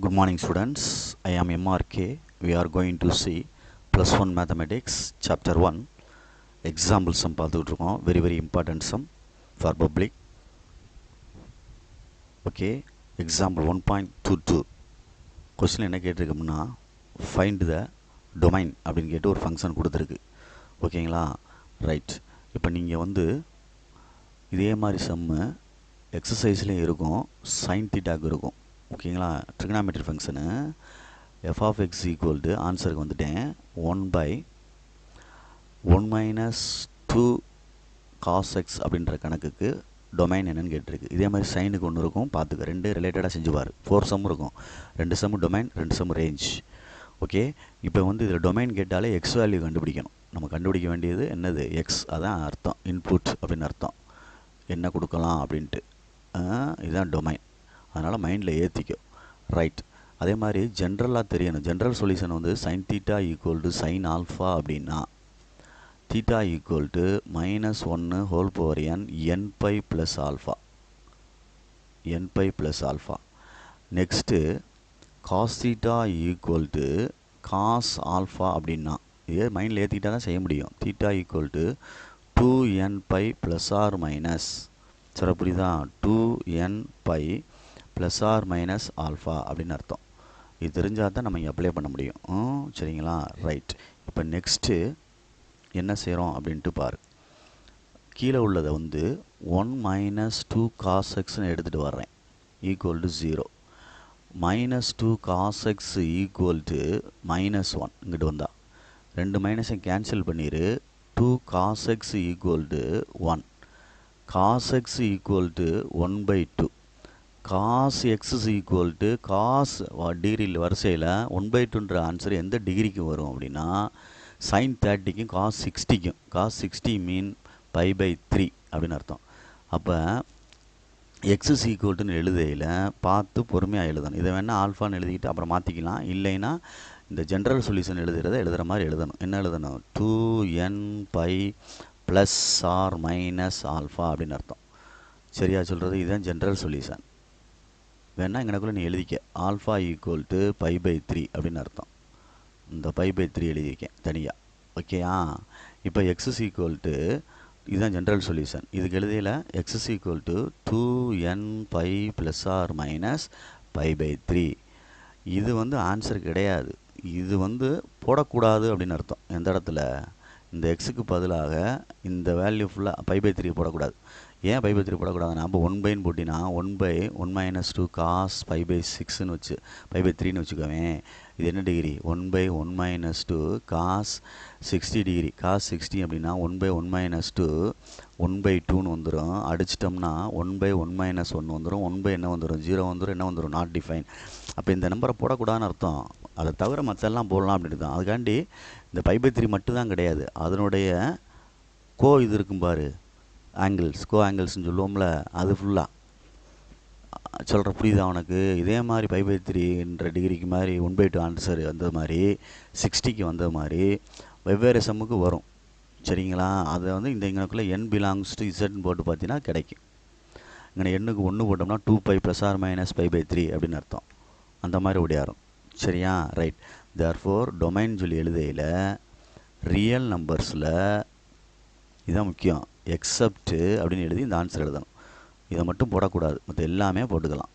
Good morning, students. I am MRK. We are going to see plus 1 mathematics chapter 1 example sum பார்த்துட்டு இருக்கோம். Very important sum for public. Okay, example 1.22 question என்ன கேட்டிருக்கோம்னா find the domain அப்படின்னு கேட்டு ஒரு function கொடுத்துருக்கு. ஓகேங்களா? Right. இப்போ நீங்கள் வந்து இதே மாதிரி சம்மு எக்ஸசைஸ்லேயும் இருக்கும், சைன் தீட்டாக்கு இருக்கும். ஓகேங்களா? Trigonometry function f of x equal to ஆன்சருக்கு வந்துட்டேன் 1/1 - 2 காஸ் எக்ஸ் அப்படின்ற கணக்குக்கு டொமைன் என்னன்னு கேட்டிருக்கு. இதே மாதிரி சைனுக்கு ஒன்று இருக்கும், பார்த்துக்க. ரெண்டு ரிலேட்டடாக செஞ்சுவார். 4 சம் இருக்கும், 2 sum domain, 2 sum range. Okay, இப்போ வந்து இதில் டொமைன் கேட்டாலே எக்ஸ் வேல்யூ கண்டுபிடிக்கணும். நம்ம கண்டுபிடிக்க வேண்டியது என்னது? எக்ஸ். அதான் அர்த்தம், இன்புட் அப்படின்னு அர்த்தம். என்ன கொடுக்கலாம் அப்படின்ட்டு, இதுதான் டொமைன். அதனால் மைண்டில் ஏற்றிக்கோ. ரைட். அதே மாதிரி ஜென்ரலாக தெரியணும். ஜென்ரல் சொல்யூஷன் வந்து sine theta equal to sine alpha அப்படின்னா theta equal to -1 whole power n pi plus alpha, plus alpha. Next cos theta equal to cos alpha அப்படின்னா இதே மைண்டில் ஏற்றிக்கிட்டால் தான் செய்ய முடியும். Theta equal to 2n pi plus or minus, சரி புரியுதா? 2n pi plus or minus alpha அப்படின்னு அர்த்தம். இது தெரிஞ்சால் தான் நம்ம இங்கே அப்ளை பண்ண முடியும். சரிங்களா? ரைட். இப்போ நெக்ஸ்ட்டு என்ன செய்கிறோம் அப்படின்ட்டு பாரு. கீழே உள்ளதை வந்து 1 - 2 காஸ் எக்ஸ்ன்னு எடுத்துகிட்டு வர்றேன், equal to 0. -2 cos x equal to -1. இங்கிட்டு வந்தால் ரெண்டு மைனஸை கேன்சல் பண்ணிடு. 2 cos x equal to 1. Cos x equal to 1/2. Cos x is equal to cos டிகிரியில் வரிசையில் 1/2ன்ற ஆன்சர் எந்த டிகிரிக்கு வரும் அப்படின்னா சைன் 30க்கும் காஸ் 60க்கும். காஸ் 60 மீன் π/3 அப்படின்னு அர்த்தம். அப்போ எக்ஸ் இஸ் ஈக்குவல்ட்டுன்னு எழுதையில் பார்த்து பொறுமையாக எழுதணும். இதை வேணால் ஆல்ஃபான்னு எழுதிக்கிட்டு அப்புறம் மாற்றிக்கலாம். இல்லைன்னா இந்த ஜென்ரல் சொல்யூஷன் எழுதுகிற மாதிரி எழுதணும். என்ன எழுதணும்? 2n pi plus or minus alpha அப்படின்னு அர்த்தம். சரியா சொல்கிறது? இதுதான் ஜென்ரல் சொல்யூஷன். வேணால் இங்கனக்குள்ளே நீ எழுதிக்க. ஆல்ஃபா ஈக்குவல் டு π/3 அப்படின்னு அர்த்தம். இந்த π/3 எழுதியிருக்கேன் தனியாக. ஓகேயா? இப்போ எக்ஸ் ஈக்குவல் டு, இதுதான் ஜென்ரல் சொல்யூஷன். இதுக்கு எழுதியில் x equal to 2n pi plus or minus π/3. இது வந்து ஆன்சர் கிடையாது. இது வந்து போடக்கூடாது அப்படின்னு அர்த்தம். எந்த இடத்துல? இந்த எக்ஸுக்கு பதிலாக இந்த வேல்யூ ஃபுல்லாக π/3 போடக்கூடாது. ஏன் π/3 போடக்கூடாதுன்னா, அப்போ 1/ன்னு போட்டினா 1/1 - 2 காஸ் π/6ன்னு வச்சு π/3ன்னு வச்சுக்கோவேன். இது என்ன டிகிரி? 1/1 - 2 cos 60 degree. காஸ் 60 அப்படின்னா 1/1 - 2 1/2ன்னு வந்துடும். அடிச்சிட்டோம்னா 1/1 - 1 வந்துடும். 1 என்ன வந்துடும்? 0 வந்துடும். என்ன வந்துடும்? Not define. அப்போ இந்த நம்பரை போடக்கூடாதுன்னு அர்த்தம். அதை தவிர மற்றெல்லாம் போடலாம் அப்படின்னு தான். அதுக்காண்டி இந்த π/3 மட்டும்தான் கிடையாது, அதனுடைய இது இருக்கும் பாரு, ஆங்கிள்ஸ், ஆங்கிள்ஸ்னு சொல்லுவோம்ல, அது ஃபுல்லாக சொல்கிற. புரியுதா உனக்கு? இதே மாதிரி π/3ன்ற டிகிரிக்கு மாதிரி 1/2 ஆன்சர் வந்த மாதிரி 60க்கு வந்த மாதிரி வெவ்வேறு சம்முக்கு வரும். சரிங்களா? அதை வந்து இந்த இங்கனக்குள்ளே n பிலாங்ஸ் டு இசட்னு போட்டு பார்த்தீங்கன்னா கிடைக்கும். இங்கே எண்ணுக்கு 1 போட்டோம்னா 2π ப்ளஸ் ஆர் மைனஸ் π/3 அப்படின்னு அர்த்தம். அந்த மாதிரி ஓடியாரும். சரியா? ரைட். தேர்ஃபோர் டொமைன் சொல்லி எழுதையில் ரியல் நம்பர்ஸில் இதுதான் முக்கியம். எக்ஸப்ட் அப்படின்னு எழுதி இந்த ஆன்சர் எழுதணும். இதை மட்டும் போடக்கூடாது, மற்ற எல்லாமே போட்டுக்கலாம்.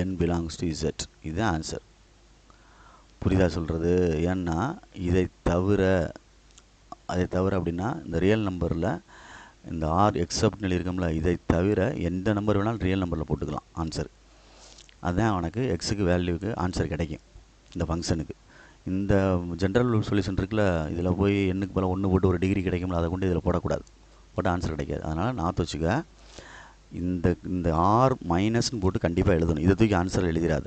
n பிலாங்ஸ் டு இசட், இதுதான் ஆன்சர். புரியுதா சொல்கிறது? ஏன்னா அதை தவிர அப்படின்னா இந்த ரியல் நம்பரில் இந்த ஆர் எக்ஸப்ட்னு எழுதியிருக்கோம்ல, இதை தவிர எந்த நம்பர் வேணாலும் ரியல் நம்பரில் போட்டுக்கலாம் ஆன்சர். அதுதான் அவனுக்கு எக்ஸுக்கு வேல்யூக்கு ஆன்சர் கிடைக்கும் இந்த ஃபங்க்ஷனுக்கு. இந்த ஜென்ரல் சொல்யூஷன் இருக்குல்ல, இதில் போய் எண்ணுக்கு போல் 1 போட்டு ஒரு டிகிரி கிடைக்கும்ல, அதை கொண்டு இதில் போடக்கூடாது, போட்டால் ஆன்சர் கிடைக்காது. அதனால் நாற்று வச்சுக்க. இந்த ஆர் மைனஸ்ன்னு போட்டு கண்டிப்பாக எழுதணும். இதை தூக்கி ஆன்சர் எழுதிடாத.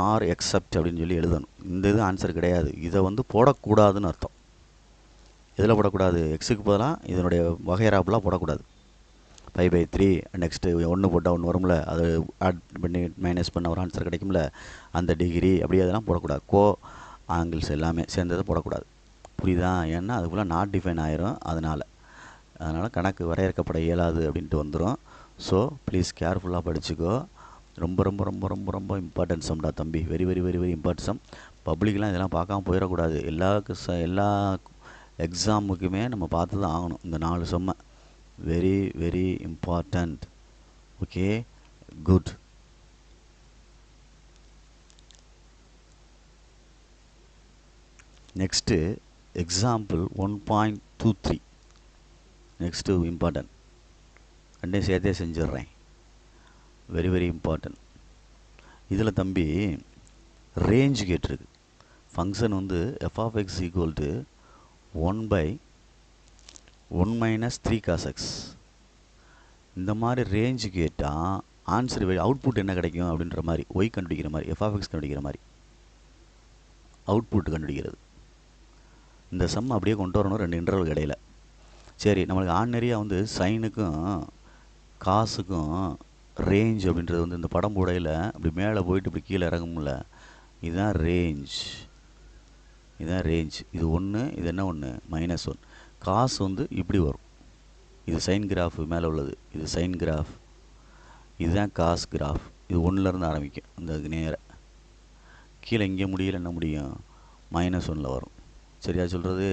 ஆர் எக்ஸப்ட் அப்படின்னு சொல்லி எழுதணும். இந்த இது ஆன்சர் கிடையாது. இதை வந்து போடக்கூடாதுன்னு அர்த்தம். இதில் போடக்கூடாது, எக்ஸுக்கு பதிலாக இதனுடைய வகையராப்பெலாம் போடக்கூடாது. π/3 நெக்ஸ்ட்டு 1 போட்டால் 1 வரும்ல, அது ஆட் பண்ணி மைனஸ் பண்ண ஒரு ஆன்சர் கிடைக்கும்ல, அந்த டிகிரி அப்படி அதெல்லாம் போடக்கூடாது. ஆங்கிள்ஸ் எல்லாமே சேர்ந்ததை போடக்கூடாது. புரியுதா? ஏன்னா அதுக்குள்ளே நாட் டிஃபைன் ஆயிரும். அதனால் கணக்கு வரையறுக்கப்பட இயலாது அப்படின்ட்டு வந்துடும். ஸோ ப்ளீஸ் கேர்ஃபுல்லாக படிச்சுக்கோ. ரொம்ப ரொம்ப ரொம்ப ரொம்ப ரொம்ப இம்பார்ட்டன்ட் சம்டா தம்பி. Very very very very important sum. பப்ளிக்லாம் இதெல்லாம் பார்க்காம போயிடக்கூடாது. எல்லா எக்ஸாமுக்குமே நம்ம பார்த்து தான் ஆகணும் இந்த 4 சம்மை. Very very important. Okay, good. Next example 1.23. Next important. ரெண்டையும் சேர்த்தே செஞ்சிடுறேன். Very very important. இதில் தம்பி ரேஞ்ச் கேட்டிருக்கு. ஃபங்க்ஷன் வந்து f of x equal to 1/1 minus 3 cos x. இந்த மாதிரி ரேஞ்சு கேட்டால் ஆன்சர் அவுட்புட் என்ன கிடைக்கும் அப்படின்ற மாதிரி ஒய் கண்டுபிடிக்கிற மாதிரி f of x கண்டுபிடிக்கிற மாதிரி அவுட்புட் கண்டுபிடிக்கிறது. இந்த சம் அப்படியே கொண்டு வரணும் 2 இன்டர்வல் இடையில. சரி, நம்மளுக்கு ஆர்டினரியாக வந்து சைனுக்கும் காசுக்கும் ரேஞ்ச் அப்படின்றது வந்து இந்த படம் போடையில் இப்படி மேலே போயிட்டு இப்படி கீழே இறங்கும்ல, இதுதான் ரேஞ்ச். இதுதான் ரேஞ்ச். இது 1, இது என்ன 1 -1. காசு வந்து இப்படி வரும். இது சைன் கிராஃப் மேலே உள்ளது, இது சைன் கிராஃப். இதுதான் காஸ் கிராஃப். இது 1லேருந்து ஆரம்பிக்கும். இந்த நேர கீழே இங்கே முடியல, என்ன முடியும் -1ல் வரும். சரியா சொல்கிறது?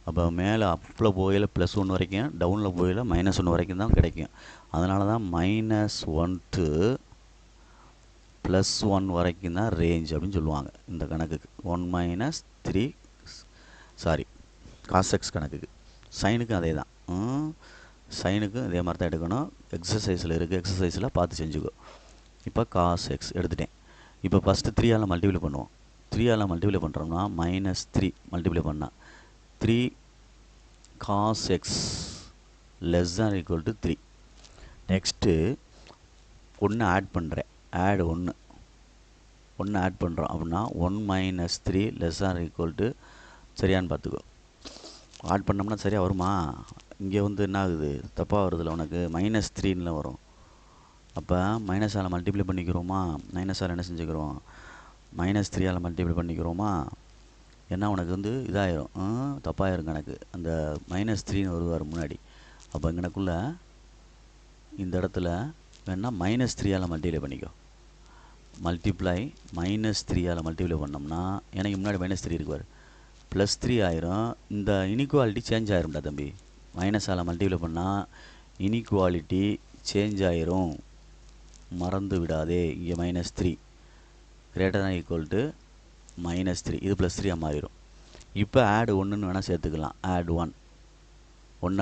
அப்போ மேலே அப்பில் போகையில் +1 வரைக்கும், டவுனில் போகையில் -1 வரைக்கும் தான் கிடைக்கும். அதனால தான் -1 to +1 வரைக்கும் தான் ரேஞ்ச் அப்படின்னு சொல்லுவாங்க இந்த கணக்குக்கு. 1 - 3 cos x கணக்குக்கு. சைனுக்கும் அதே தான். சைனுக்கும் இதே மாதிரி தான் எடுக்கணும். எக்ஸசைஸில் இருக்குது, எக்ஸசைஸில் பார்த்து செஞ்சுக்கோ. இப்போ cos x எடுத்துட்டேன். இப்போ ஃபஸ்ட்டு 3ஆல் மல்டிப்ளை பண்ணுவோம். 3ஆல் மல்டிப்ளை பண்ணுறோம்னா -3 மல்டிப்ளை பண்ணால் 3 cos x less than or equal to 3. Next 1 add பண்ணுறேன். ஆட் 1 ஆட் பண்ணுறோம் அப்படின்னா 1 - 3 less than or equal to சரியான்னு பார்த்துக்கோ. ஆட் பண்ணோம்னா சரியாக வருமா? இங்கே வந்து என்ன ஆகுது, தப்பாக வருதுல்ல உனக்கு, -3ன்னு வரும். அப்போ மைனஸால் மல்டிப்ளை பண்ணிக்கிறோமா, மைனஸால் என்ன செஞ்சுக்கிறோம், -3ஆல் மல்டிப்ளை பண்ணிக்கிறோமா. ஏன்னா உனக்கு வந்து இதாயிரும், தப்பாயிரும் கணக்கு. அந்த -3ன்னு வருவார் முன்னாடி. அப்போ இங்கனக்குள்ளே இந்த இடத்துல வேணால் -3ஆல் மல்டிப்ளை பண்ணிக்கோ. மல்டிப்ளை -3ஆல் மல்டிப்ளை பண்ணோம்னா எனக்கு முன்னாடி -3 இருக்குவார், +3 ஆயிரும். இந்த இனிக்குவாலிட்டி சேஞ்ச் ஆயிரும்டா தம்பி. மைனஸால் மல்டிப்ளை பண்ணால் இனிக்குவாலிட்டி சேஞ்ச் ஆயிரும், மறந்து விடாதே. இங்கே -3 greater than equal to -3, இது +3ஆக மாறிடும். இப்போ ஆட் 1ன்னு வேணால் சேர்த்துக்கலாம். ஆட் 1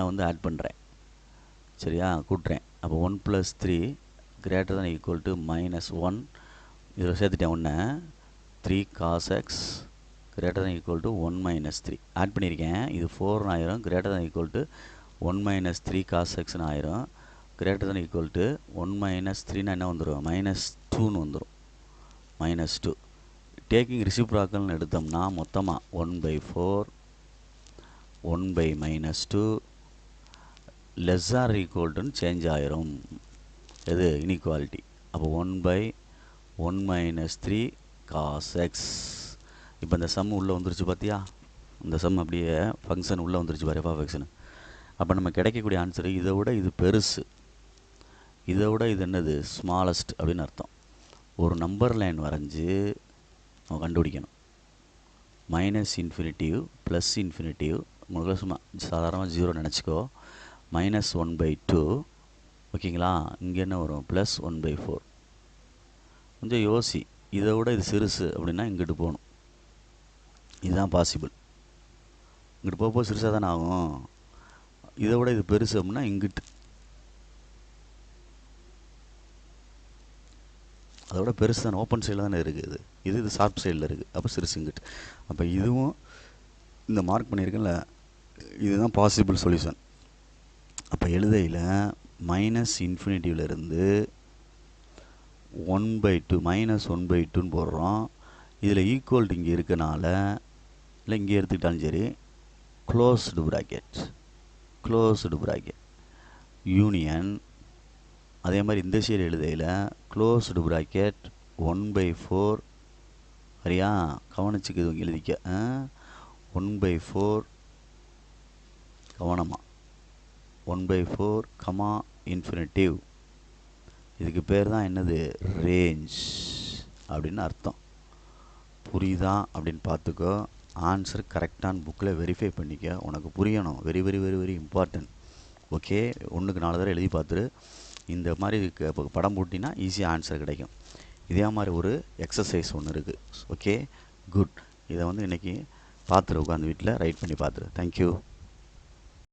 வந்து ஆட் பண்ணுறேன். சரியா, கூட்டுறேன். அப்போ 1 + 3 greater than equal to -1. இதில் சேர்த்துட்டேன் 1. 3 cos x greater than equal to 1 - 3 add பண்ணியிருக்கேன். இது 4 ஆயிரும். greater than equal to 1 - 3 cos xன்னு ஆயிரும். greater than equal to 1 - 3னா என்ன வந்துடும், -2ன்னு வந்துடும். -2 டேக்கிங் ரெசிப்ரோக்கல்னு எடுத்தோம்னா மொத்தமாக 1/4 1/-2 less than or equal to change ஆயிரும். எது இனிக்குவாலிட்டி. அப்போ 1/1 - 3 cos x. இப்போ இந்த சம் உள்ளே வந்துருச்சு பார்த்தியா, இந்த சம் அப்படியே ஃபங்க்ஷன் உள்ளே வந்துருச்சு பாரு, f of xன்னு. அப்போ நம்ம கிடைக்கக்கூடிய ஆன்சரு இதை விட இது பெருசு, இதை விட இது என்னது ஸ்மாலஸ்ட் அப்படின்னு அர்த்தம். ஒரு நம்பர் லைன் வரைஞ்சி நம்ம கண்டுபிடிக்கணும். -∞, +∞, உங்களுக்கு சும்மா சாதாரணமாக 0 நினச்சிக்கோ. -1/2, ஓகேங்களா. இங்கே என்ன வரும், +1/4. கொஞ்சம் யோசி, இதை விட இது சிறுசு அப்படின்னா இங்கிட்டு போகணும். இதுதான் பாசிபிள். இங்கிட்டு போக சிறுசாக தானே ஆகும். இதை விட இது பெருசு அப்படின்னா இங்கிட்டு, அதோட பெருசு தானே, ஓப்பன் சைடில் தானே இருக்குது. இது ஷார்ப் சைடில் இருக்குது. அப்போ சிறுசு இங்கிட்டு. அப்போ இதுவும் இந்த மார்க் பண்ணியிருக்கேன்ல, இதுதான் பாசிபிள் சொல்யூஷன். அப்போ எழுதையில் -∞ -1/2ன்னு போடுறோம். இதில் ஈக்குவல்ட்டு இங்கே இருக்கனால, இல்லை இங்கே எடுத்துக்கிட்டாலும் சரி, க்ளோஸ்டு ப்ராக்கெட் யூனியன். அதே மாதிரி இந்த சைடு எழுதையில் க்ளோஸ்டு ப்ராக்கெட் 1/4. சரியா, கவனிச்சுக்கு எழுதிக்க. 1/4 கவனமாக, 1/4, இன்ஃபினிட்டிவ் இதுக்கு பேர் தான் என்னது, ரேஞ்ச் அப்படின்னு அர்த்தம். புரியுதா அப்படின்னு பார்த்துக்கோ. ஆன்சர் கரெக்டான புக்கில் வெரிஃபை பண்ணிக்க. உனக்கு புரியணும், very very very very important. Okay, 1க்கு 4 தடவை எழுதி பார்த்துரு. இந்த மாதிரி படம் போட்டினா ஈஸியாக ஆன்சர் கிடைக்கும். இதே மாதிரி ஒரு எக்ஸசைஸ் ஒன்று இருக்குது. Okay, good. இதை வந்து இன்றைக்கி பார்த்துரு, உட்காந்து வீட்டில் ரைட் பண்ணி பார்த்துரு. தேங்க்யூ.